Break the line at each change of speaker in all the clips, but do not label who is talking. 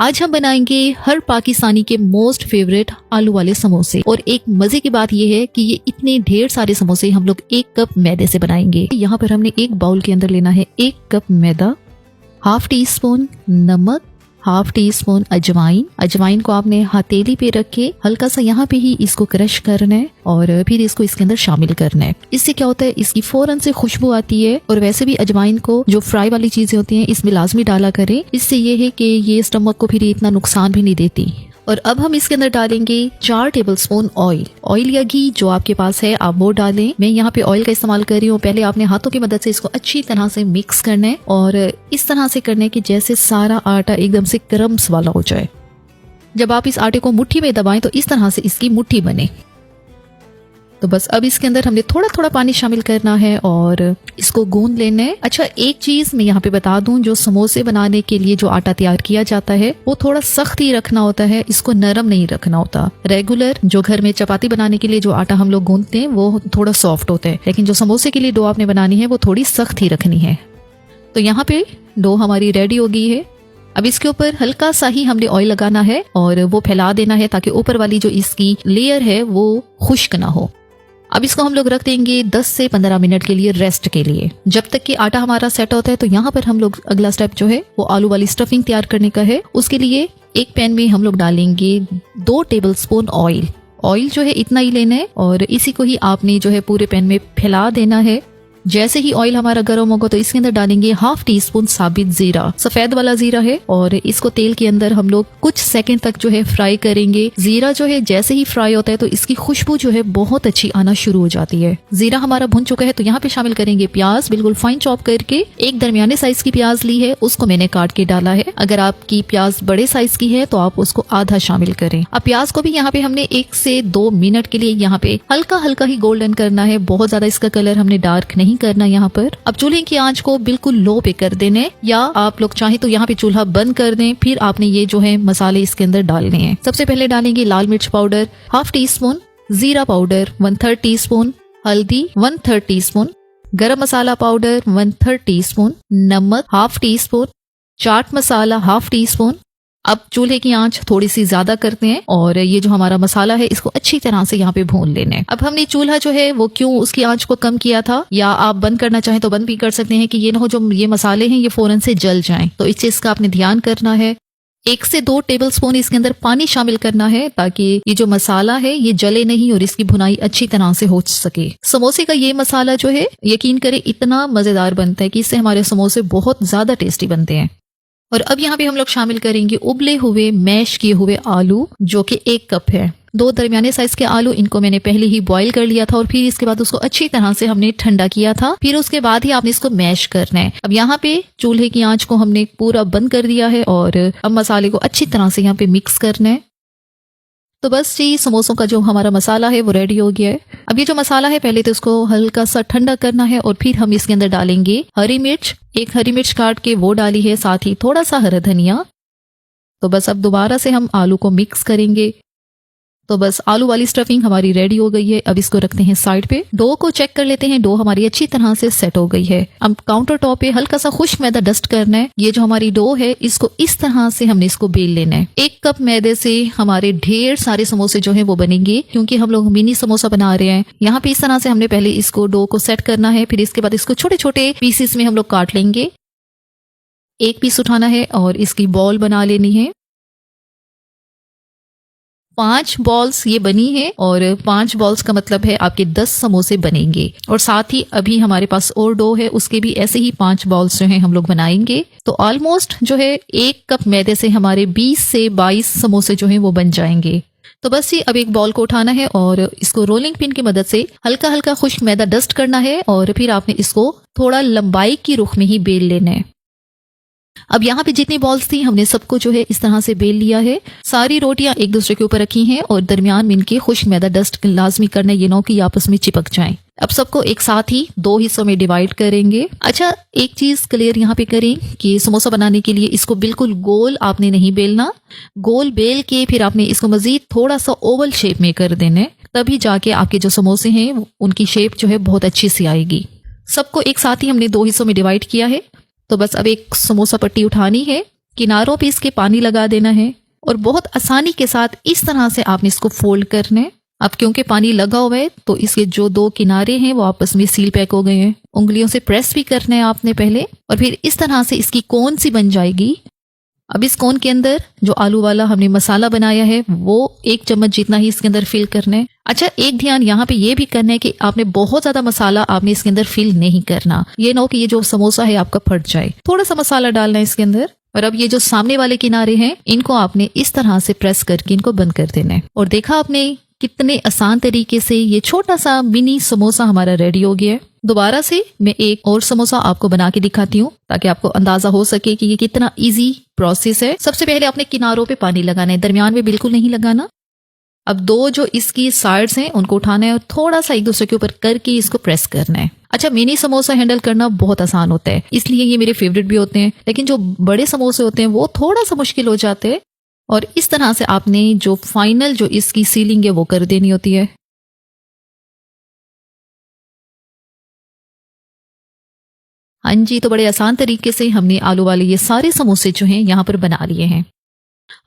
आज हम बनाएंगे हर पाकिस्तानी के मोस्ट फेवरेट आलू वाले समोसे। और एक मजे की बात यह है कि ये इतने ढेर सारे समोसे हम लोग 1 कप मैदे से बनाएंगे। यहाँ पर हमने एक बाउल के अंदर लेना है 1 कप मैदा, ½ टी स्पून नमक, ½ टी स्पून अजवाइन। अजवाइन को आपने हथेली पे रख के हल्का सा यहाँ पे ही इसको क्रश करना है और फिर इसको इसके अंदर शामिल करना है। इससे क्या होता है, इसकी फौरन से खुशबू आती है। और वैसे भी अजवाइन को जो फ्राई वाली चीजें होती हैं इसमें लाजमी डाला करें। इससे ये है कि ये स्टमक को फिर इतना नुकसान भी नहीं देती। और अब हम इसके अंदर डालेंगे 4 टेबलस्पून ऑयल या घी, जो आपके पास है आप वो डालें। मैं यहाँ पे ऑयल का इस्तेमाल कर रही हूँ। पहले आपने हाथों की मदद से इसको अच्छी तरह से मिक्स करना है और इस तरह से करना है कि जैसे सारा आटा एकदम से क्रम्स वाला हो जाए। जब आप इस आटे को मुट्ठी में दबाएं तो इस तरह से इसकी मुट्ठी बने। तो बस अब इसके अंदर हमने थोड़ा थोड़ा पानी शामिल करना है और इसको गूंद लेना है। अच्छा, एक चीज मैं यहाँ पे बता दूं, जो समोसे बनाने के लिए जो आटा तैयार किया जाता है वो थोड़ा सख्त ही रखना होता है, इसको नरम नहीं रखना होता। रेगुलर जो घर में चपाती बनाने के लिए जो आटा हम लोग गूंदते हैं वो थोड़ा सॉफ्ट होता है, लेकिन जो समोसे के लिए डो आपने बनानी है वो थोड़ी सख्त ही रखनी है। तो यहाँ पे डो हमारी रेडी हो गई है। अब इसके ऊपर हल्का सा ही हमने ऑयल लगाना है और वो फैला देना है ताकि ऊपर वाली जो इसकी लेयर है वो खुश्क ना हो। अब इसको हम लोग रख देंगे 10 से 15 मिनट के लिए रेस्ट के लिए। जब तक कि आटा हमारा सेट होता है तो यहाँ पर हम लोग अगला स्टेप जो है वो आलू वाली स्टफिंग तैयार करने का है। उसके लिए एक पैन में हम लोग डालेंगे 2 टेबलस्पून ऑयल। ऑयल जो है इतना ही लेना है और इसी को ही आपने जो है पूरे पैन में फैला देना है। जैसे ही ऑयल हमारा गर्म होगा तो इसके अंदर डालेंगे ½ टी स्पून साबित जीरा, सफेद वाला जीरा है। और इसको तेल के अंदर हम लोग कुछ सेकंड तक जो है फ्राई करेंगे। जीरा जो है जैसे ही फ्राई होता है तो इसकी खुशबू जो है बहुत अच्छी आना शुरू हो जाती है। जीरा हमारा भुन चुका है तो यहाँ पे शामिल करेंगे प्याज, बिल्कुल फाइन चॉप करके। एक दरमियाने साइज की प्याज ली है, उसको मैंने काट के डाला है। अगर आपकी प्याज बड़े साइज की है तो आप उसको आधा शामिल करें। अब प्याज को भी यहाँ पे हमने 1 से 2 मिनट के लिए यहाँ पे हल्का हल्का ही गोल्डन करना है, बहुत ज्यादा इसका कलर हमने डार्क नहीं करना यहाँ पर। अब चूल्हे की आंच को बिल्कुल लो पे कर देने, या आप लोग चाहे तो यहाँ पे चूल्हा बंद कर दें। फिर आपने ये जो है मसाले इसके अंदर डालने हैं। सबसे पहले डालेंगे लाल मिर्च पाउडर ½ टी स्पून, जीरा पाउडर 1/3 टी स्पून, हल्दी 1/3 टी स्पून, गरम मसाला पाउडर 1/3 टी स्पून, नमक ½ tea spoon, chaat masala ½ tea spoon. अब चूल्हे की आंच थोड़ी सी ज्यादा करते हैं और ये जो हमारा मसाला है इसको अच्छी तरह से यहाँ पे भून लेना है। अब हमने चूल्हा जो है वो क्यों उसकी आंच को कम किया था, या आप बंद करना चाहें तो बंद भी कर सकते हैं कि ये ना हो जो ये मसाले हैं ये फौरन से जल जाएं। तो इस चीज का आपने ध्यान करना है। 1 से 2 टेबलस्पून इसके अंदर पानी शामिल करना है ताकि ये जो मसाला है ये जले नहीं और इसकी भुनाई अच्छी तरह से हो सके। समोसे का ये मसाला जो है यकीन करें इतना मजेदार बनता है कि इससे हमारे समोसे बहुत ज्यादा टेस्टी बनते हैं। और अब यहाँ पे हम लोग शामिल करेंगे उबले हुए मैश किए हुए आलू, जो कि 1 कप है। 2 दरमियाने साइज के आलू, इनको मैंने पहले ही बॉईल कर लिया था और फिर इसके बाद उसको अच्छी तरह से हमने ठंडा किया था। फिर उसके बाद ही आपने इसको मैश करना है। अब यहाँ पे चूल्हे की आंच को हमने पूरा बंद कर दिया है और अब मसाले को अच्छी तरह से यहाँ पे मिक्स करना है। तो बस जी, समोसों का जो हमारा मसाला है वो रेडी हो गया है। अब ये जो मसाला है पहले तो इसको हल्का सा ठंडा करना है और फिर हम इसके अंदर डालेंगे हरी मिर्च। 1 हरी मिर्च काट के वो डाली है, साथ ही थोड़ा सा हरा धनिया। तो बस अब दोबारा से हम आलू को मिक्स करेंगे। तो बस आलू वाली स्टफिंग हमारी रेडी हो गई है। अब इसको रखते हैं साइड पे। डो को चेक कर लेते हैं, डो हमारी अच्छी तरह से सेट हो गई है। अब काउंटर टॉप पे हल्का सा खुश्क मैदा डस्ट करना है। ये जो हमारी डो है इसको इस तरह से हमने इसको बेल लेना है। 1 कप मैदे से हमारे ढेर सारे समोसे जो है वो बनेंगे, क्योंकि हम लोग मिनी समोसा बना रहे हैं। यहाँ पे इस तरह से हमने पहले इसको डो को सेट करना है, फिर इसके बाद इसको छोटे छोटे पीसेस में हम लोग काट लेंगे। 1 पीस उठाना है और इसकी बॉल बना लेनी है। 5 बॉल्स ये बनी है और 5 बॉल्स का मतलब है आपके 10 समोसे बनेंगे। और साथ ही अभी हमारे पास और डो है, उसके भी ऐसे ही 5 बॉल्स जो है हम लोग बनाएंगे। तो ऑलमोस्ट जो है 1 कप मैदे से हमारे 20 से 22 समोसे जो है वो बन जाएंगे। तो बस ये अब एक बॉल को उठाना है और इसको रोलिंग पिन की मदद से हल्का हल्का खुश्क मैदा डस्ट करना है और फिर आपने इसको थोड़ा लंबाई की रुख में ही बेल लेना है। अब यहाँ पे जितनी बॉल्स थी हमने सबको जो है इस तरह से बेल लिया है। सारी रोटियां एक दूसरे के ऊपर रखी हैं और दरमियान में इनके खुश्क मैदा डस्ट लाजमी करना, ये ना कि आपस में चिपक जाएं। अब सबको एक साथ ही 2 हिस्सों में डिवाइड करेंगे। अच्छा, एक चीज क्लियर यहाँ पे करें कि समोसा बनाने के लिए इसको बिल्कुल गोल आपने नहीं बेलना। गोल बेल के फिर आपने इसको मजीद थोड़ा सा ओवल शेप में कर देना है, तभी जाके आपके जो समोसे हैं उनकी शेप जो है बहुत अच्छी सी आएगी। सबको एक साथ ही हमने 2 हिस्सों में डिवाइड किया है। तो बस अब एक समोसा पट्टी उठानी है किनारों पे इसके पानी लगा देना है और बहुत आसानी के साथ इस तरह से आपने इसको फोल्ड करना है। अब क्योंकि पानी लगा हुआ है तो इसके जो दो किनारे हैं वो आपस में सील पैक हो गए हैं। उंगलियों से प्रेस भी करना है आपने पहले, और फिर इस तरह से इसकी कोन सी बन जाएगी। अब इस कोन के अंदर जो आलू वाला हमने मसाला बनाया है वो 1 चम्मच जितना ही इसके अंदर फिल करना है। अच्छा, एक ध्यान यहाँ पे ये भी करना है कि आपने बहुत ज्यादा मसाला आपने इसके अंदर फिल नहीं करना। ये ना हो कि ये जो समोसा है आपका फट जाए। थोड़ा सा मसाला डालना है इसके अंदर। और अब ये जो सामने वाले किनारे हैं इनको आपने इस तरह से प्रेस करके इनको बंद कर देना है। और देखा आपने कितने आसान तरीके से ये छोटा सा मिनी समोसा हमारा रेडी हो गया है। दोबारा से मैं एक और समोसा आपको बना के दिखाती हूँ ताकि आपको अंदाजा हो सके कि ये कितना इजी प्रोसेस है। सबसे पहले आपने किनारों पे पानी लगाना है, दरमियान में बिल्कुल नहीं लगाना। अब दो जो इसकी साइड्स हैं उनको उठाना है और थोड़ा सा एक दूसरे के ऊपर करके इसको प्रेस करना है। अच्छा, मिनी समोसा हैंडल करना बहुत आसान होता है, इसलिए ये मेरे फेवरेट भी होते हैं। लेकिन जो बड़े समोसे होते हैं वो थोड़ा सा मुश्किल हो जाते हैं। और इस तरह से आपने जो फाइनल जो इसकी सीलिंग है वो कर देनी होती है। हाँ जी, तो बड़े आसान तरीके से हमने आलू वाले ये सारे समोसे जो हैं यहाँ पर बना लिए हैं।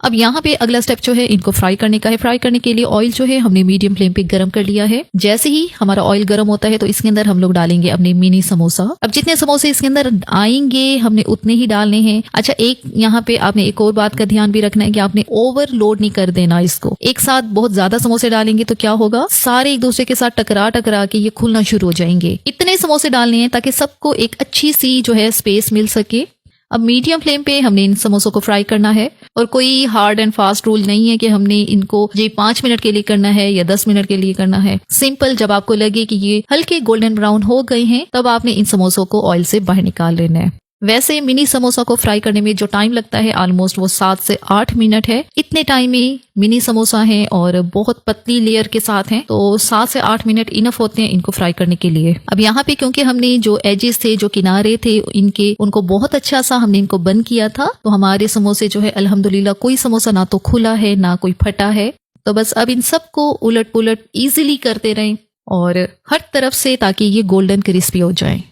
अब यहाँ पे अगला स्टेप जो है इनको फ्राई करने का है। फ्राई करने के लिए ऑयल जो है हमने मीडियम फ्लेम पे गरम कर लिया है। जैसे ही हमारा ऑयल गरम होता है तो इसके अंदर हम लोग डालेंगे अपने मिनी समोसा। अब जितने समोसे इसके अंदर आएंगे हमने उतने ही डालने हैं। अच्छा, एक यहाँ पे आपने एक और बात का ध्यान भी रखना है कि आपने ओवरलोड नहीं कर देना इसको। एक साथ बहुत ज्यादा समोसे डालेंगे तो क्या होगा, सारे एक दूसरे के साथ टकरा टकरा के ये खुलना शुरू हो जाएंगे। इतने समोसे डालने हैं ताकि सबको एक अच्छी सी जो है स्पेस मिल सके। अब मीडियम फ्लेम पे हमने इन समोसों को फ्राई करना है और कोई हार्ड एंड फास्ट रूल नहीं है कि हमने इनको जी 5 मिनट के लिए करना है या 10 मिनट के लिए करना है। सिंपल, जब आपको लगे कि ये हल्के गोल्डन ब्राउन हो गए हैं तब आपने इन समोसों को ऑयल से बाहर निकाल लेना है। वैसे मिनी समोसा को फ्राई करने में जो टाइम लगता है ऑलमोस्ट वो 7 से 8 मिनट है। इतने टाइम में मिनी समोसा है और बहुत पतली लेयर के साथ हैं तो 7 से 8 मिनट इनफ होते हैं इनको फ्राई करने के लिए। अब यहाँ पे क्योंकि हमने जो एजेस थे, जो किनारे थे इनके, उनको बहुत अच्छा सा हमने इनको बंद किया था तो हमारे समोसे जो है अल्हम्दुलिल्लाह कोई समोसा ना तो खुला है ना कोई फटा है। तो बस अब इन सबको उलट पुलट इजीली करते रहें और हर तरफ से ताकि ये गोल्डन क्रिस्पी हो जाए।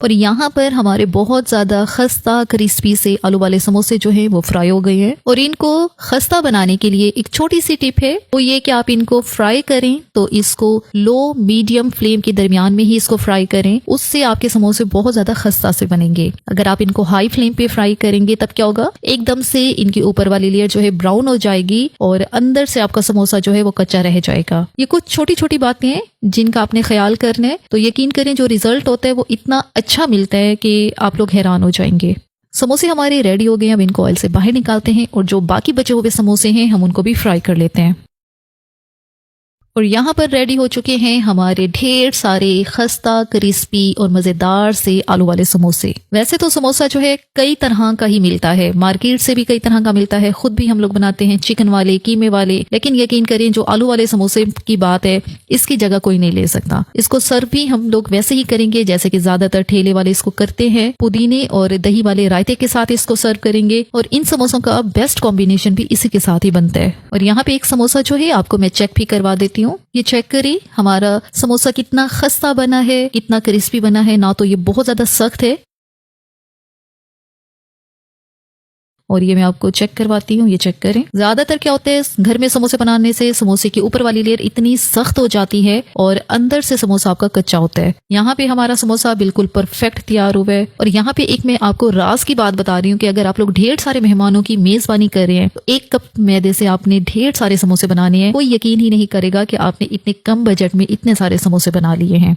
और यहाँ पर हमारे बहुत ज्यादा खस्ता क्रिस्पी से आलू वाले समोसे जो हैं वो फ्राई हो गए हैं। और इनको खस्ता बनाने के लिए एक छोटी सी टिप है, वो ये कि आप इनको फ्राई करें तो इसको लो मीडियम फ्लेम के दरमियान में ही इसको फ्राई करें, उससे आपके समोसे बहुत ज्यादा खस्ता से बनेंगे। अगर आप इनको हाई फ्लेम पे फ्राई करेंगे तब क्या होगा, एकदम से इनकी ऊपर वाली लेयर जो है ब्राउन हो जाएगी और अंदर से आपका समोसा जो है वो कच्चा रह जाएगा। ये कुछ छोटी छोटी बातें हैं जिनका आपने ख्याल करना है, तो यकीन करें जो रिजल्ट होता है वो इतना अच्छा मिलता है कि आप लोग हैरान हो जाएंगे। समोसे हमारे रेडी हो गए, अब इनको ऑयल से बाहर निकालते हैं और जो बाकी बचे हुए समोसे हैं हम उनको भी फ्राई कर लेते हैं। और यहाँ पर रेडी हो चुके हैं हमारे ढेर सारे खस्ता क्रिस्पी और मजेदार से आलू वाले समोसे। वैसे तो समोसा जो है कई तरह का ही मिलता है, मार्केट से भी कई तरह का मिलता है, खुद भी हम लोग बनाते हैं, चिकन वाले, कीमे वाले, लेकिन यकीन करें जो आलू वाले समोसे की बात है इसकी जगह कोई नहीं ले सकता। इसको सर्व भी हम लोग वैसे ही करेंगे जैसे कि ज्यादातर ठेले वाले इसको करते हैं, पुदीने और दही वाले रायते के साथ इसको सर्व करेंगे और इन समोसों का बेस्ट कॉम्बिनेशन भी इसी के साथ ही बनता है। और यहाँ पे एक समोसा जो है आपको मैं चेक भी करवा देती हूँ। ये चेक करिए हमारा समोसा कितना खस्ता बना है, कितना क्रिस्पी बना है, ना तो ये बहुत ज्यादा सख्त है। और ये मैं आपको चेक करवाती हूँ, ये चेक करें। ज्यादातर क्या होता है घर में समोसे बनाने से समोसे की ऊपर वाली लेयर इतनी सख्त हो जाती है और अंदर से समोसा आपका कच्चा होता है। यहाँ पे हमारा समोसा बिल्कुल परफेक्ट तैयार हुआ है। और यहाँ पे एक मैं आपको राज की बात बता रही हूँ कि अगर आप लोग ढेर सारे मेहमानों की मेजबानी कर रहे हैं तो 1 कप मैदे से आपने ढेर सारे समोसे बनाने हैं। कोई यकीन ही नहीं करेगा कि आपने इतने कम बजट में इतने सारे समोसे बना लिए हैं।